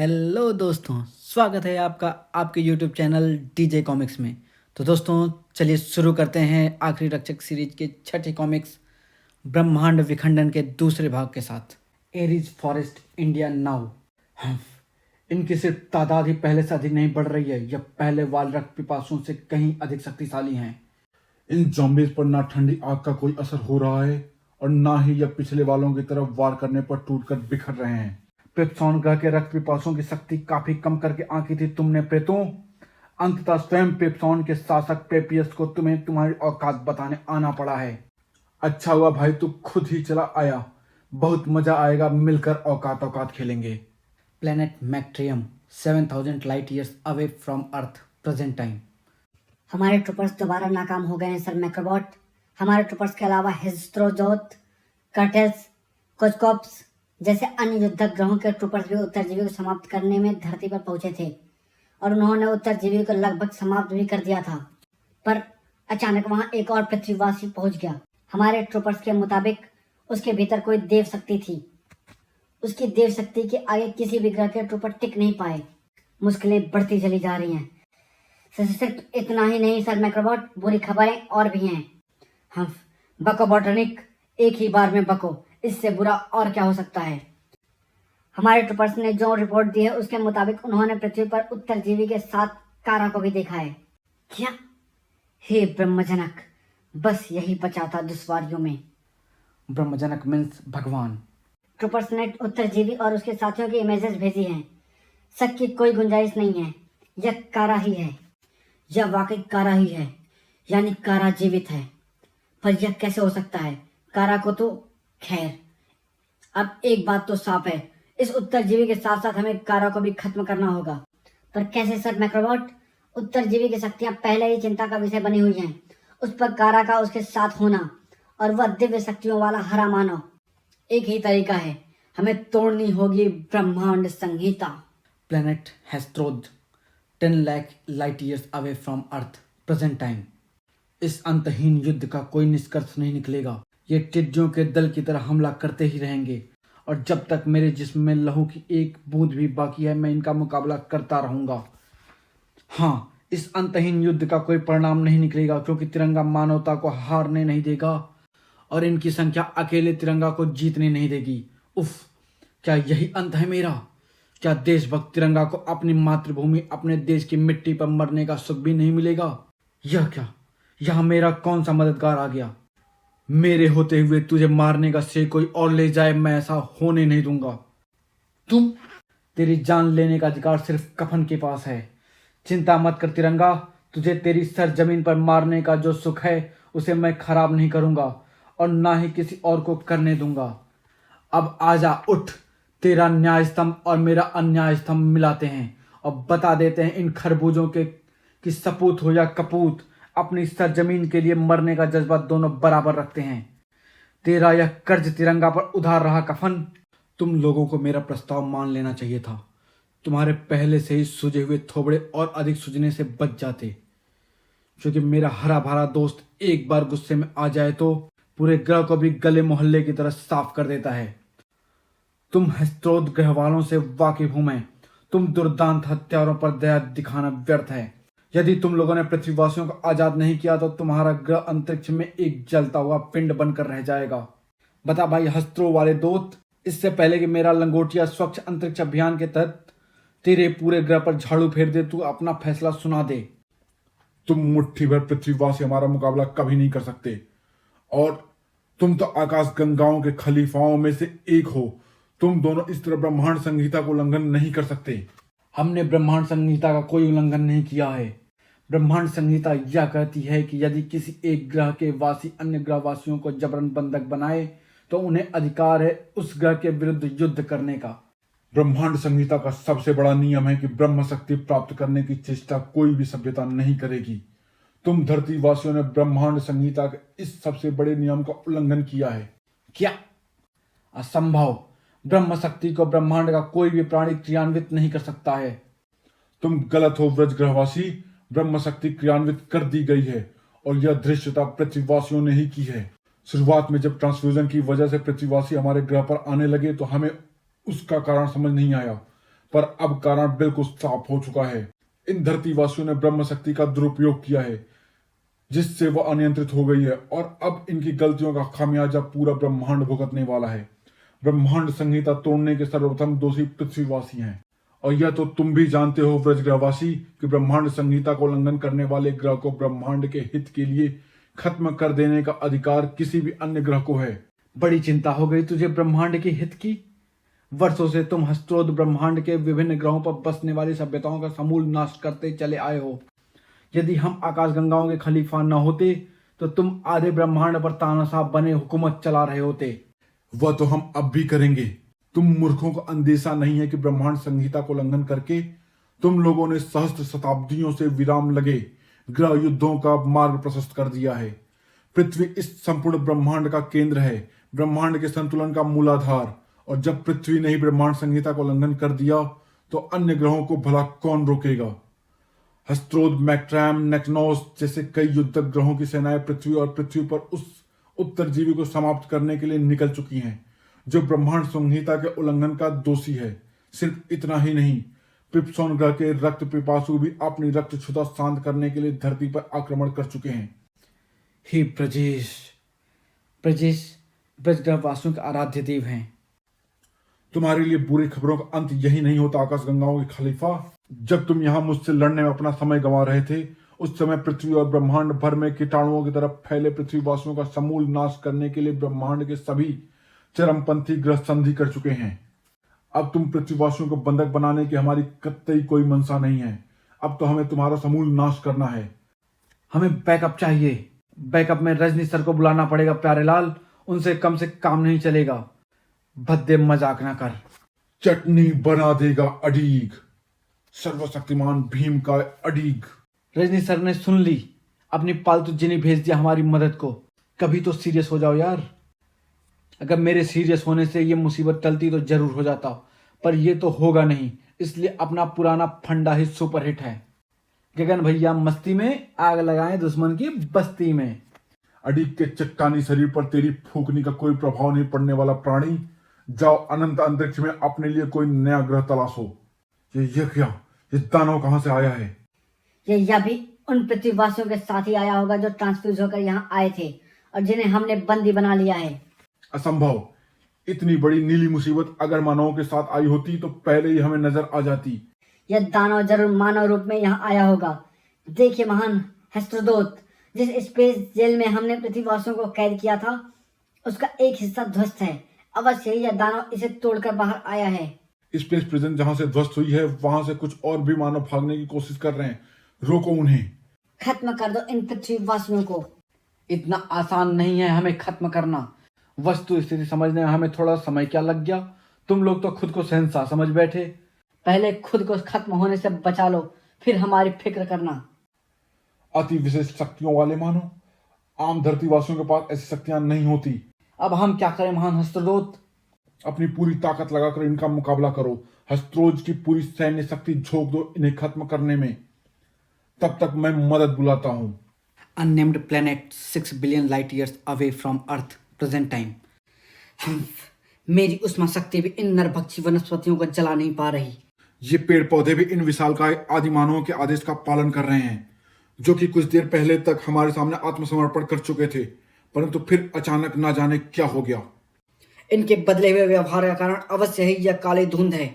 Hello दोस्तों, स्वागत है आपका आपके यूट्यूब चैनल डीजे कॉमिक्स में। तो दोस्तों चलिए शुरू करते हैं आखिरी रक्षक सीरीज के छठे कॉमिक्स ब्रह्मांड विखंडन के दूसरे भाग के साथ। Aries forest India now. इनकी सिर्फ तादाद ही पहले से अधिक नहीं बढ़ रही है, यह पहले वाल रक्त पिपासुओं से कहीं अधिक शक्तिशाली हैं। इन जॉम्बीज पर ना ठंडी आग का कोई असर हो रहा है और ना ही यह पिछले वालों की तरफ वार करने पर टूटकर बिखर रहे हैं। पिप्सॉन ग्रह के रक्त पिपासुओं की शक्ति काफी कम करके आंकी थी तुमने प्रेतों। अंततः स्वयं पिप्सॉन के शासक पेपियस को तुम्हें तुम्हारी औकात बताने आना पड़ा है। अच्छा हुआ भाई तू खुद ही चला आया, बहुत मजा आएगा, मिलकर औकात औकात खेलेंगे। Planet Mactrium 7000 light years away from earth, present time. हमारे ट्रूपर्स दोबारा नाकाम हो गए हैं सर मैक्रोबॉट। हमारे ट्रूपर्स के अलावा हिस्ट्रोजोत, कर्टेल्स, कोचकॉप्स जैसे अन्य युद्धक ग्रहों के ट्रूपर्स भी उत्तरजीवी को समाप्त करने में धरती पर पहुंचे थे और उन्होंने उत्तरजीवी को लगभग समाप्त भी कर दिया था। पर अचानक वहां एक और पृथ्वीवासी पहुंच गया। हमारे ट्रूपर्स के मुताबिक उसके भीतर कोई देव शक्ति थी। उसकी देव शक्ति के आगे किसी भी ग्रह के ट्रूपर टिक नहीं पाए। मुश्किलें बढ़ती चली जा रही हैं। सिर्फ इतना ही नहीं सर मैक्रोबॉट, बुरी खबरें और भी हैं। हम बको बॉटनिक, एक ही बार में बको, इससे बुरा और क्या हो सकता है। हमारे ट्रूपर्स ने जो रिपोर्ट दी है उसके मुताबिक उन्होंने पृथ्वी पर उत्तरजीवी के साथ कारा को भी देखा है। क्या? हे ब्रह्मजनक, बस यही बचा था दुश्वारियों में। ब्रह्मजनक मीन्स भगवान। ट्रूपर्स ने उत्तरजीवी और उसके साथियों की इमेजेस भेजी हैं। शक की कोई गुंजाइश नहीं है, यह कारा ही है। यह वाकई कारा ही है, यानी कारा जीवित है। पर यह कैसे हो सकता है? कारा को तो खैर, अब एक बात तो साफ है, इस उत्तरजीवी के साथ साथ हमें कारा को भी खत्म करना होगा। पर कैसे सर मैक्रोबॉट? उत्तरजीवी की शक्तियां पहले ही चिंता का विषय बनी हुई हैं। उस पर कारा का उसके साथ होना और वह दिव्य शक्तियों वाला हरा मानव, एक ही तरीका है, हमें तोड़नी होगी ब्रह्मांड संहिता। Planet Hestrod 10 lakh light years away from earth, present time. इस अंतहीन युद्ध का कोई निष्कर्ष नहीं निकलेगा। ये टिड्डियों के दल की तरह हमला करते ही रहेंगे और जब तक मेरे जिस्म में लहू की एक बूंद भी बाकी है मैं इनका मुकाबला करता रहूंगा। हाँ, इस अंतहीन युद्ध का कोई परिणाम नहीं निकलेगा क्योंकि तिरंगा मानवता को हारने नहीं देगा और इनकी संख्या अकेले तिरंगा को जीतने नहीं देगी। उफ, क्या यही अंत है मेरा? क्या देशभक्त तिरंगा को अपनी मातृभूमि, अपने देश की मिट्टी पर मरने का सुख भी नहीं मिलेगा? यह क्या, यह मेरा कौन सा मददगार आ गया? मेरे होते हुए तुझे मारने का श्रेय कोई और ले जाए, मैं ऐसा होने नहीं दूंगा। तेरी जान लेने का अधिकार सिर्फ कफन के पास है। चिंता मत कर तिरंगा, तुझे तेरी सरजमीन पर मारने का जो सुख है उसे मैं खराब नहीं करूंगा और ना ही किसी और को करने दूंगा। अब आजा, उठ, तेरा न्याय स्तंभ और मेरा अन्याय स्तंभ मिलाते हैं और बता देते हैं इन खरबूजों के कि सपूत हो या कपूत, अपनी सरजमीन के लिए मरने का जज्बा दोनों बराबर रखते हैं। तेरा यह कर्ज तिरंगा पर उधार रहा कफन। तुम लोगों को मेरा प्रस्ताव मान लेना चाहिए था। तुम्हारे पहले से ही सूजे हुए थोबड़े और अधिक सूजने से बच जाते, क्योंकि मेरा हरा भरा दोस्त एक बार गुस्से में आ जाए तो पूरे ग्रह को भी गले मोहल्ले की तरह साफ कर देता है। तुम हेस्ट्रोद ग्रह वालों से वाकिफ हूं मैं। तुम दुर्दांत हत्यारों पर दया दिखाना व्यर्थ है। यदि तुम लोगों ने पृथ्वीवासियों को आजाद नहीं किया तो तुम्हारा ग्रह अंतरिक्ष में एक जलता हुआ पिंड बनकर रह जाएगा। बता भाई हस्त्रो वाले दोस्त, इससे पहले कि मेरा लंगोटिया स्वच्छ अंतरिक्ष अभियान के तहत तेरे पूरे ग्रह पर झाड़ू फेर दे, तू अपना फैसला सुना दे। तुम मुट्ठी भर पृथ्वीवासी हमारा मुकाबला कभी नहीं कर सकते और तुम तो आकाश गंगाओं के खलीफाओं में से एक हो। तुम दोनों इस तरह ब्रह्मांड संहिता को उल्लंघन नहीं कर सकते। हमने ब्रह्मांड संहिता का कोई उल्लंघन नहीं किया है। ब्रह्मांड संहिता यह कहती है कि यदि किसी एक ग्रह के वासी अन्य ग्रहवासियों को जबरन बंधक बनाए तो उन्हें अधिकार है उस ग्रह के विरुद्ध युद्ध करने का। ब्रह्मांड संहिता का सबसे बड़ा नियम है कि ब्रह्म शक्ति प्राप्त करने की चेष्टा कोई भी सभ्यता नहीं करेगी। तुम धरतीवासियों ने ब्रह्मांड संहिता के इस सबसे बड़े नियम का उल्लंघन किया है। क्या? असंभव। ब्रह्म शक्ति को ब्रह्मांड का कोई भी प्राणी क्रियान्वित नहीं कर सकता है। तुम गलत हो व्रज ग्रहवासी, ब्रह्म शक्ति क्रियान्वित कर दी गई है और यह धृष्टता पृथ्वीवासियों ने ही की है। शुरुआत में जब ट्रांसफ्यूजन की वजह से पृथ्वीवासी हमारे ग्रह पर आने लगे तो हमें उसका कारण समझ नहीं आया। पर अब कारण बिल्कुल साफ हो चुका है। इन धरतीवासियों ने ब्रह्म शक्ति का दुरुपयोग किया है, जिससे वह अनियंत्रित हो गई है, और अब इनकी गलतियों का खामियाजा पूरा ब्रह्मांड भुगतने वाला है। ब्रह्मांड संहिता तोड़ने के सर्वप्रथम दोषी पृथ्वीवासी हैं, और यह तो तुम भी जानते हो व्रजग्रहवासी कि ब्रह्मांड संहिता को उल्लंघन करने वाले ग्रह को ब्रह्मांड के हित के लिए खत्म कर देने का अधिकार किसी भी अन्य ग्रह को है। बड़ी चिंता हो गई तुझे ब्रह्मांड के हित की। वर्षों से तुम हस्त्रोद ब्रह्मांड के विभिन्न ग्रहों पर बसने वाली सभ्यताओं का समूल नाश करते चले आए हो। यदि हम आकाश गंगाओं के खलीफा न होते तो तुम आधे ब्रह्मांड पर तानाशाह बने हुकूमत चला रहे होते। वह तो हम अब भी करेंगे। तुम मूर्खों को अंदेशा नहीं है कि ब्रह्मांड संहिता को उल्लंघन करके तुम लोगों ने सहस्त्र शताब्दियों से विराम लगे ग्रह युद्धों का मार्ग प्रशस्त कर दिया है। पृथ्वी इस संपूर्ण ब्रह्मांड का केंद्र है, ब्रह्मांड के संतुलन का मूलाधार, और जब पृथ्वी ने ही ब्रह्मांड संहिता को उल्लंघन कर दिया तो अन्य ग्रहों को भला कौन रोकेगा। हस्त्रोद, मैक्ट्रैम, नेक्नोस जैसे कई युद्धक ग्रहों की सेनाएं पृथ्वी और पृथ्वी पर उस उत्तरजीवी को समाप्त करने के लिए निकल चुकी हैं जो ब्रह्मांड संहिता के उल्लंघन का दोषी है। सिर्फ इतना ही नहीं, पिप्सोन ग्रह के रक्त पिपासु भी अपनी रक्त क्षुधा शांत करने के लिए धरती पर आक्रमण कर चुके हैं। हे प्रजेश ब्रजग्रहवासियों के आराध्य देव हैं। तुम्हारे लिए बुरी खबरों का अंत यही नहीं होता आकाश गंगाओं के खलीफा। जब तुम यहाँ मुझसे लड़ने में अपना समय गंवा रहे थे, उस समय पृथ्वी और ब्रह्मांड भर में कीटाणुओं की तरफ फैले पृथ्वीवासियों का समूल नाश करने के लिए ब्रह्मांड के सभी चरमपंथी ग्रह संधि कर चुके हैं। अब तुम पृथ्वीवासियों को बंधक बनाने की हमारी कतई कोई मंशा नहीं है। अब तो हमें तुम्हारा समूल नाश करना है। हमें बैकअप चाहिए। बैकअप में रजनी सर को बुलाना पड़ेगा प्यारे लाल, उनसे कम से काम नहीं चलेगा। भद्दे मजाक ना कर। चटनी बना देगा अडीग, सर्वशक्तिमान भीम का अडीग। रजनी सर ने सुन ली, अपनी पालतू जिनी भेज दिया हमारी मदद को। कभी तो सीरियस हो जाओ यार। अगर मेरे सीरियस होने से ये मुसीबत टलती तो जरूर हो जाता, पर ये तो होगा नहीं, इसलिए अपना पुराना फंडा ही सुपर हिट है। गगन भैया मस्ती में, आग लगाएं दुश्मन की बस्ती में। अडीग के चट्टानी शरीर पर तेरी फूकनी का कोई प्रभाव नहीं पड़ने वाला प्राणी, जाओ अनंत अंतरिक्ष में अपने लिए कोई नया ग्रह तलाशो। ये क्या, ये दानव कहां से आया है? ये भी उन पृथ्वीवासियों के साथ ही आया होगा जो ट्रांसफ्यूज होकर यहाँ आए थे और जिन्हें हमने बंदी बना लिया है। असंभव। इतनी बड़ी नीली मुसीबत अगर मानवों के साथ आई होती तो पहले ही हमें नजर आ जाती। यह दानव जरूर मानव रूप में यहाँ आया होगा। देखिए महान हस्त्रदूत, जिस स्पेस जेल में हमने पृथ्वीवासियों को कैद किया था उसका एक हिस्सा ध्वस्त है। अवश्य ही यह दानव इसे तोड़कर बाहर आया है। स्पेस प्रिजन जहां से ध्वस्त हुई है वहां से कुछ और भी मानव भागने की कोशिश कर रहे हैं। रोको उन्हें। खत्म कर दो इन पृथ्वीवासियों को। इतना आसान नहीं है हमें खत्म करना। वस्तु स्थिति समझने में हमें थोड़ा समय क्या लग गया। तुम लोग तो खुद को शहंशाह समझ बैठे। पहले खुद को खत्म होने से बचा लो, फिर हमारी फिक्र करना। अति विशेष शक्तियों वाले मानो, आम धरतीवासियों के पास ऐसी शक्तियां नहीं होती। अब हम क्या करें महान हस्त्रदूत? अपनी पूरी ताकत लगाकर इनका मुकाबला करो। हस्त्रोज की पूरी सैन्य शक्ति झोंक दो इन्हें खत्म करने में। तब तक मैं मदद बुलाता हूँ। Unnamed planet 6 billion light years away from Earth, present time. मेरी उष्मा शक्ति भी इन नरभक्षी वनस्पतियों को जला नहीं पा रही। ये पेड़ पौधे भी इन विशालकाय आदि मानवों के आदेश का पालन कर रहे हैं, जो कि कुछ देर पहले तक हमारे सामने आत्मसमर्पण कर चुके थे, परंतु फिर अचानक ना जाने क्या हो गया। इनके बदले हुए व्यवहार का कारण अवश्य ही यह काली धुंध है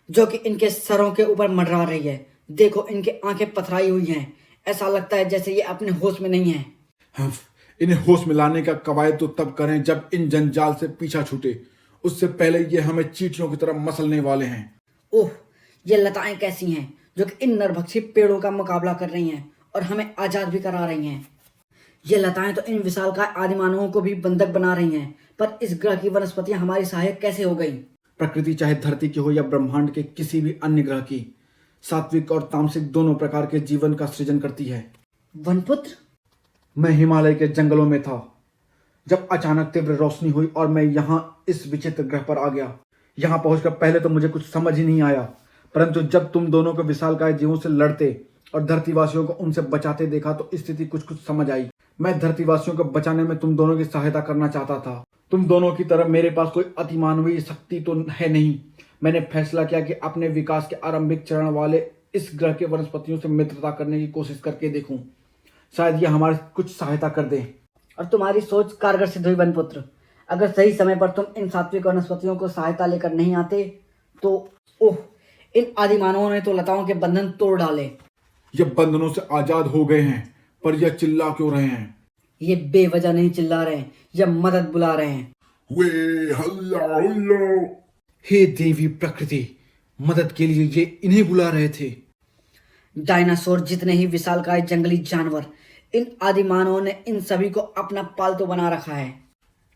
जो कि इनके सरों के ऊपर मंडरा रही है। देखो, इनके आंखें पथराई हुई हैं। ऐसा लगता है जैसे ये अपने होश में नहीं है। इन्हें होश में लाने का कवायद तो तब करें जब इन जंजाल से पीछा छूटे। उससे पहले ये हमें चींटियों की तरह मसलने वाले हैं। ओह, ये लताएं कैसी हैं जो कि इन नरभक्षी पेड़ों का मुकाबला कर रही हैं और हमें आजाद भी करा रही हैं। ये लताएं तो इन विशालकाय आदिमानवों को भी बंधक बना रही हैं, पर इस ग्रह की वनस्पतियां हमारी सहायक कैसे हो गई? प्रकृति चाहे धरती की हो या ब्रह्मांड के किसी भी अन्य ग्रह की, सात्विक और तामसिक दोनों प्रकार के जीवन का सृजन करती है। वनपुत्र, मैं हिमालय के जंगलों में था जब अचानक तीव्र रोशनी हुई और मैं यहाँ इस विचित्र ग्रह पर आ गया। यहाँ पहुंचकर पहले तो मुझे कुछ समझ ही नहीं आया, परंतु जब तुम दोनों को विशालकाय जीवों से लड़ते और धरतीवासियों को उनसे बचाते देखा तो स्थिति कुछ समझ आई। मैं धरतीवासियों को बचाने में तुम दोनों की सहायता करना चाहता था। तुम दोनों की तरह मेरे पास कोई अतिमानवीय शक्ति तो है नहीं, मैंने फैसला किया कि अपने विकास के आरंभिक चरण वाले इस ग्रह के वनस्पतियों से मित्रता करने की कोशिश करके देखूं। शायद यह हमारी कुछ सहायता कर दे। और तुम्हारी सोच कारगर सिद्ध हुई वनपुत्र। अगर सही समय पर तुम इन सात्विक वनस्पतियों को सहायता लेकर नहीं आते तो ओह, इन आदि मानवों ने तो लताओं के बंधन तोड़ डाले। ये बंधनों से आजाद हो गए हैं, पर यह चिल्ला क्यों रहे हैं? ये बेवजह नहीं चिल्ला रहे हैं, यह मदद बुला रहे हैं। वे हल्ला हल्ला। हे देवी प्रकृति, मदद के लिए ये इन्हें बुला रहे थे। डायनासोर जितने ही विशालकाय जंगली जानवर, इन आदि मानवों ने इन सभी को अपना पालतू बना रखा है।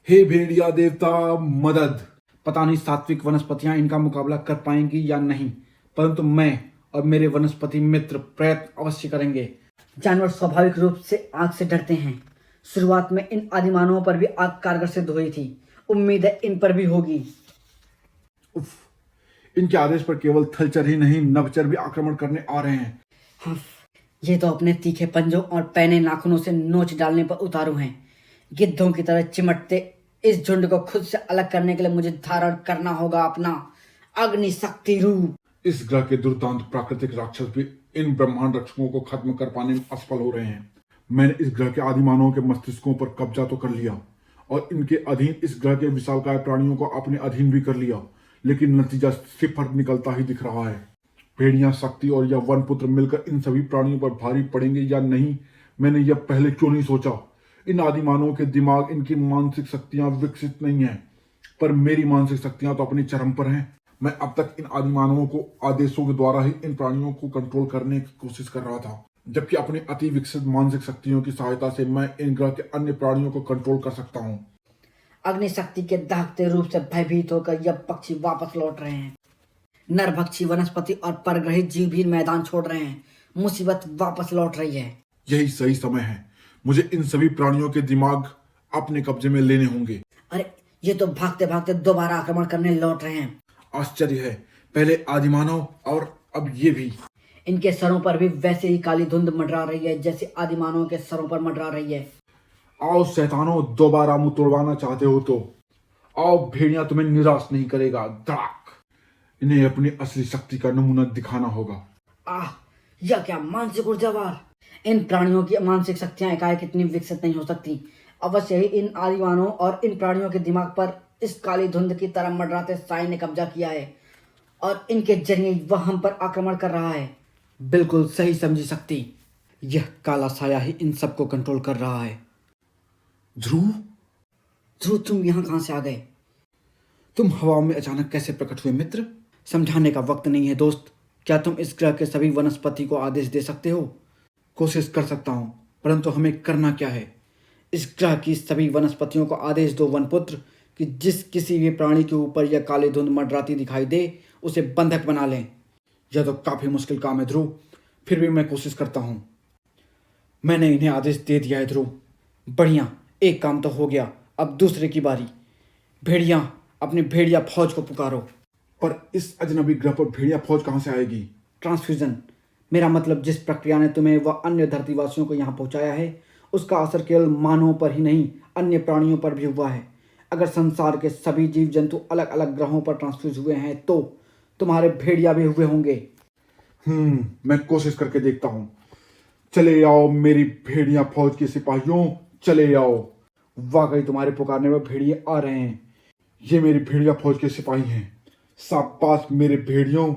हे भेड़िया देवता, मदद। पता नहीं सात्विक वनस्पतियां इनका मुकाबला कर पाएंगी या नहीं, परंतु मैं और मेरे वनस्पति मित्र प्रयत्न अवश्य करेंगे। जानवर स्वाभाविक रूप से आग से डरते हैं। शुरुआत में इन आदि मानवों पर भी आग कारगर सिद्ध हुई थी, उम्मीद है इन पर भी होगी। उफ, इनके आदेश पर केवल थलचर ही नहीं, नभचर भी आक्रमण करने आ रहे हैं। हाँ, ये तो अपने तीखे पंजों और पैने नाखूनों से नोच डालने पर उतारू हैं। गिद्धों की तरह चिमटते इस झुंड को खुद से अलग करने के लिए मुझे धारण करना होगा अपना अग्नि शक्ति रूप। इस ग्रह के दुर्दांत प्राकृतिक राक्षस भी इन ब्रह्मांड रक्षकों को खत्म कर पाने में असफल हो रहे हैं। मैंने इस ग्रह के आदि मानवों के मस्तिष्कों पर कब्जा तो कर लिया और इनके अधीन इस ग्रह के विशालकाय प्राणियों को अपने अधीन भी कर लिया, लेकिन नतीजा सिफर निकलता ही दिख रहा है। भेड़िया शक्ति और यह वनपुत्र मिलकर इन सभी प्राणियों पर भारी पड़ेंगे या नहीं, मैंने यह पहले क्यों नहीं सोचा। इन आदि मानवों के दिमाग, इनकी मानसिक शक्तियां विकसित नहीं है, पर मेरी मानसिक शक्तियां तो अपनी चरम पर हैं। मैं अब तक इन आदि मानवों को आदेशों के द्वारा ही इन प्राणियों को कंट्रोल करने की कोशिश कर रहा था, जबकि अपनी अति विकसित मानसिक शक्तियों की सहायता से मैं इन ग्रह के अन्य प्राणियों को कंट्रोल कर सकता हूँ। अग्नि शक्ति के दाहते रूप से भयभीत होकर यह पक्षी वापस लौट रहे हैं। नरभक्षी वनस्पति और परग्रहित जीव भी मैदान छोड़ रहे हैं। मुसीबत वापस लौट रही है। यही सही समय है, मुझे इन सभी प्राणियों के दिमाग अपने कब्जे में लेने होंगे। अरे, ये तो भागते भागते दोबारा आक्रमण करने लौट रहे हैं। आश्चर्य है, पहले आदिमानव और अब ये भी। इनके सरों पर भी वैसे ही काली धुंध मंडरा रही है जैसे आदिमानवों के सरों पर मंडरा रही है। आओ शैतानों, दोबारा मुंह तोड़वाना चाहते हो तो आओ, भेड़िया तुम्हें निराश नहीं करेगा। धड़ाक, इन्हें अपनी असली शक्ति का नमूना दिखाना होगा। आह, यह क्या मानसिक ऊर्जावार। इन प्राणियों की मानसिक शक्तियां एकाएक इतनी विकसित नहीं हो सकती। अवश्य ही इन आदिमानवों और इन प्राणियों के दिमाग पर इस काली धुंध की तरह मंडराते साई ने कब्जा किया है और इनके जरिए वह हम पर आक्रमण कर रहा है। बिल्कुल सही समझी शक्ति, यह काला साया ही इन सबको कंट्रोल कर रहा है। ध्रुव, तुम यहाँ कहाँ से आ गए? तुम हवाओं में अचानक कैसे प्रकट हुए मित्र? समझाने का वक्त नहीं है दोस्त। क्या तुम इस ग्रह के सभी वनस्पति को आदेश दे सकते हो? कोशिश कर सकता हूँ, परंतु हमें करना क्या है? इस ग्रह की सभी वनस्पतियों को आदेश दो वनपुत्र कि जिस किसी भी प्राणी के ऊपर यह काली धुंध मंडराती दिखाई दे उसे बंधक बना लें। यह तो काफी मुश्किल काम है ध्रुव, फिर भी मैं कोशिश करता हूँ। मैंने इन्हें आदेश दे दिया है ध्रुव। बढ़िया, एक काम तो हो गया, अब दूसरे की बारी। भेड़िया, अपनी भेड़िया फौज को पुकारो। पर इस अजनबी ग्रह पर भेड़िया फौज कहाँ से आएगी? ट्रांसफ्यूजन, मेरा मतलब जिस प्रक्रिया ने तुम्हें व अन्य धरतीवासियों को यहाँ पहुँचाया है उसका असर केवल मानवों पर ही नहीं, अन्य प्राणियों पर भी हुआ है। अगर संसार के सभी जीव जंतु अलग अलग ग्रहों पर ट्रांसफ्यूज हुए हैं तो तुम्हारे भेड़िया भी हुए होंगे। मैं कोशिश करके देखता हूँ। चले आओ मेरी भेड़िया फौज के सिपाहियों, चले आओ। वाकई तुम्हारे पुकारने में भेड़िए आ रहे हैं। ये मेरी भेड़िया फौज के सिपाही हैं। शाबाश मेरे भेड़ियों,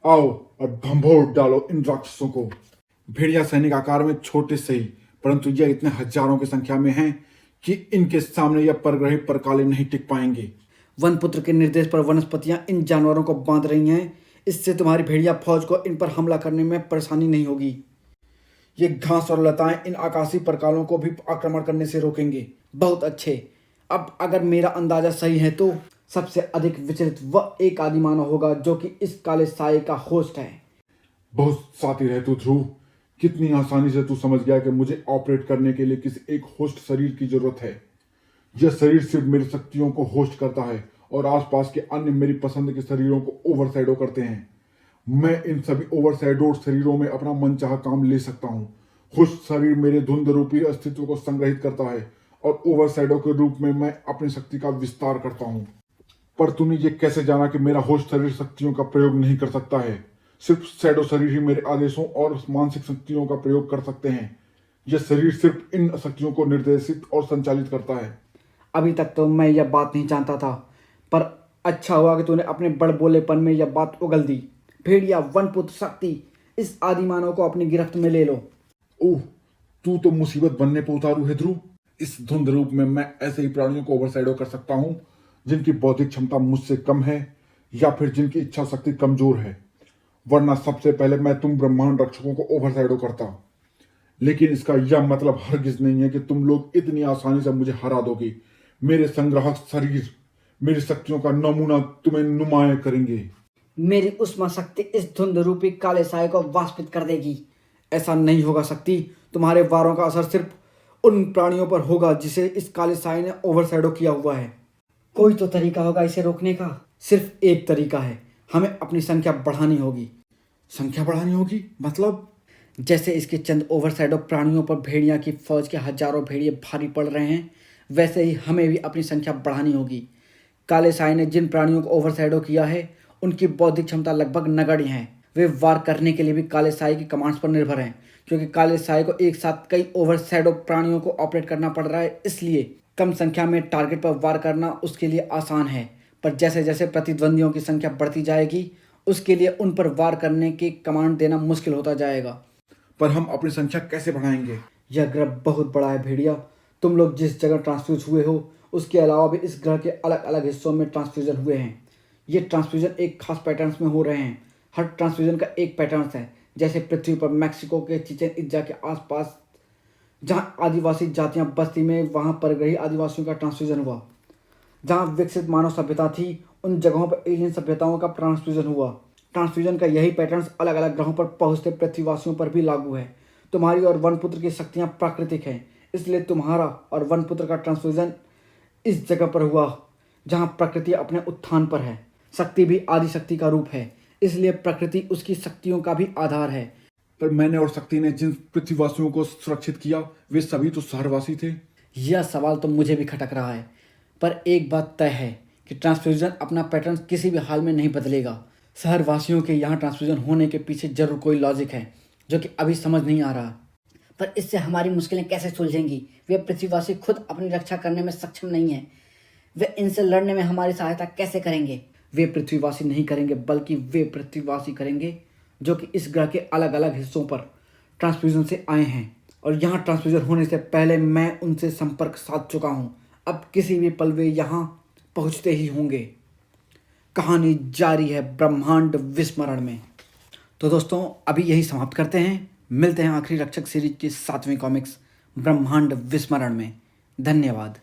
आओ और भंभोर डालो इन राक्षसों को। भेड़िया सैनिक आकार में छोटे से ही, परंतु यह इतने हजारों की संख्या में हैं कि इनके सामने यह परग्रही परकाले नहीं टिक पाएंगे। वनपुत्र के निर्देश पर वनस्पतियां इन जानवरों को बांध रही हैं। इससे तुम्हारी भेड़िया फौज को इन पर हमला करने में परेशानी नहीं होगी। ये घास और लताएं इन आकाशीय परकालों को भी आक्रमण करने से रोकेंगे। बहुत अच्छे। अब अगर मेरा अंदाजा सही है तो सबसे अधिक विचलित वह एक आदिमानव होगा जो कि इस काले साये का होस्ट है। बहुत शातिर है तू ध्रुव। कितनी आसानी से तू समझ गया कि मुझे ऑपरेट करने के लिए किसी एक होस्ट शरीर की जरूरत है। यह शरीर सिर्फ मेरी शक्तियों को होस्ट करता है और आसपास के अन्य मेरी पसंद के शरीरों को ओवरशैडो करते हैं। मैं इन सभी ओवरशैडोड शरीरों में अपना मनचाहा काम ले सकता हूँ। होस्ट शरीर मेरे धुंध रूपी अस्तित्व को संग्रहित करता है और ओवरशैडो के रूप में मैं अपनी शक्ति का विस्तार करता हूँ। पर तूने ये कैसे जाना कि मेरा होश शरीर शक्तियों का प्रयोग नहीं कर सकता है? सिर्फ शैडो शरीर ही मेरे आदेशों और मानसिक शक्तियों का प्रयोग कर सकते हैं। यह शरीर सिर्फ इन शक्तियों को निर्देशित और संचालित करता है। अभी तक तो मैं यह बात नहीं जानता था, पर अच्छा हुआ कि तूने अपने बड़ बोलेपन में यह बात उगल दी। भेड़िया वनपुत्र शक्ति, इस आदि मानव को अपनी गिरफ्त में ले लो। ओह, तू तो मुसीबत बनने पर उतारू है ध्रुव। इस धुंध रूप में मैं ऐसे ही प्राणियों को ओवरशैडो कर सकता हूँ जिनकी बौद्धिक क्षमता मुझसे कम है या फिर जिनकी इच्छा शक्ति कमजोर है, वरना सबसे पहले मैं तुम ब्रह्मांड रक्षकों को ओवरशैडो करता। लेकिन इसका यह मतलब हरगिज नहीं है कि तुम लोग इतनी आसानी से मुझे हरा दोगे। मेरे संग्राहक शरीर मेरी शक्तियों का नमूना तुम्हें नुमाया करेंगे। मेरी उष्मा शक्ति इस धुंध रूपी काले साए को वाष्पित कर देगी। ऐसा नहीं होगा शक्ति, तुम्हारे वारों का असर सिर्फ उन प्राणियों पर होगा जिसे इस काले साए ने ओवरशैडो किया हुआ है। कोई तो तरीका होगा इसे रोकने का। सिर्फ एक तरीका है, हमें अपनी संख्या बढ़ानी होगी। संख्या बढ़ानी होगी मतलब? जैसे इसके चंद ओवरशैडो प्राणियों पर भेड़िया की फौज के हजारों भेड़िए भारी पड़ रहे हैं, वैसे ही हमें भी अपनी संख्या बढ़ानी होगी। काले साए ने जिन प्राणियों को ओवरशैडो किया है उनकी बौद्धिक क्षमता लगभग नगण्य है। वे वार करने के लिए भी काले साए की कमांड्स पर निर्भर हैं, क्योंकि काले साए को एक साथ कई ओवरशैडो प्राणियों को ऑपरेट करना पड़ रहा है। इसलिए कम संख्या में टारगेट पर वार करना उसके लिए आसान है, पर जैसे जैसे प्रतिद्वंदियों की संख्या बढ़ती जाएगी उसके लिए उन पर वार करने की कमांड देना मुश्किल होता जाएगा। पर हम अपनी संख्या कैसे बढ़ाएंगे? यह ग्रह बहुत बड़ा है भेड़िया। तुम लोग जिस जगह ट्रांसफ्यूज हुए हो उसके अलावा भी इस ग्रह के अलग अलग हिस्सों में ट्रांसफ्यूजन हुए हैं। ये ट्रांसफ्यूजन एक खास पैटर्न्स में हो रहे हैं। हर ट्रांसफ्यूजन का एक पैटर्न है। जैसे पृथ्वी पर मैक्सिको के चिचेन इत्जा के आसपास जहाँ आदिवासी जातियाँ बस्ती में, वहाँ परग्रही आदिवासियों का ट्रांसफ्यूजन हुआ। जहाँ विकसित मानव सभ्यता थी उन जगहों पर एलियन सभ्यताओं का ट्रांसफ्यूजन हुआ। ट्रांसफ्यूजन का यही पैटर्न अलग अलग ग्रहों पर पहुँचते पृथ्वीवासियों पर भी लागू है। तुम्हारी और वनपुत्र की शक्तियाँ प्राकृतिक हैं, इसलिए तुम्हारा और वनपुत्र का ट्रांसफ्यूजन इस जगह पर हुआ जहाँ प्रकृति अपने उत्थान पर है। शक्ति भी आदि शक्ति का रूप है, इसलिए प्रकृति उसकी शक्तियों का भी आधार है। पर मैंने और शक्ति ने जिन पृथ्वीवासियों को सुरक्षित किया वे सभी तो शहरवासी थे। यह सवाल तो मुझे भी खटक रहा है, पर एक बात तय है कि ट्रांसफ्यूजन अपना पैटर्न किसी भी हाल में नहीं बदलेगा। शहरवासियों के यहाँ ट्रांसफ्यूजन होने के पीछे जरूर कोई लॉजिक है जो कि अभी समझ नहीं आ रहा। पर इससे हमारी मुश्किलें कैसे सुलझेंगी? वे पृथ्वीवासी खुद अपनी रक्षा करने में सक्षम नहीं है। वे इनसे लड़ने में हमारी सहायता कैसे करेंगे? वे पृथ्वीवासी नहीं करेंगे, बल्कि वे पृथ्वीवासी करेंगे जो कि इस ग्रह के अलग अलग हिस्सों पर ट्रांसफ्यूजन से आए हैं, और यहाँ ट्रांसफ्यूजन होने से पहले मैं उनसे संपर्क साध चुका हूँ। अब किसी भी पल वे यहाँ पहुँचते ही होंगे। कहानी जारी है ब्रह्मांड विस्मरण में। तो दोस्तों अभी यही समाप्त करते हैं। मिलते हैं आखिरी रक्षक सीरीज की 7वीं कॉमिक्स ब्रह्मांड विस्मरण में। धन्यवाद।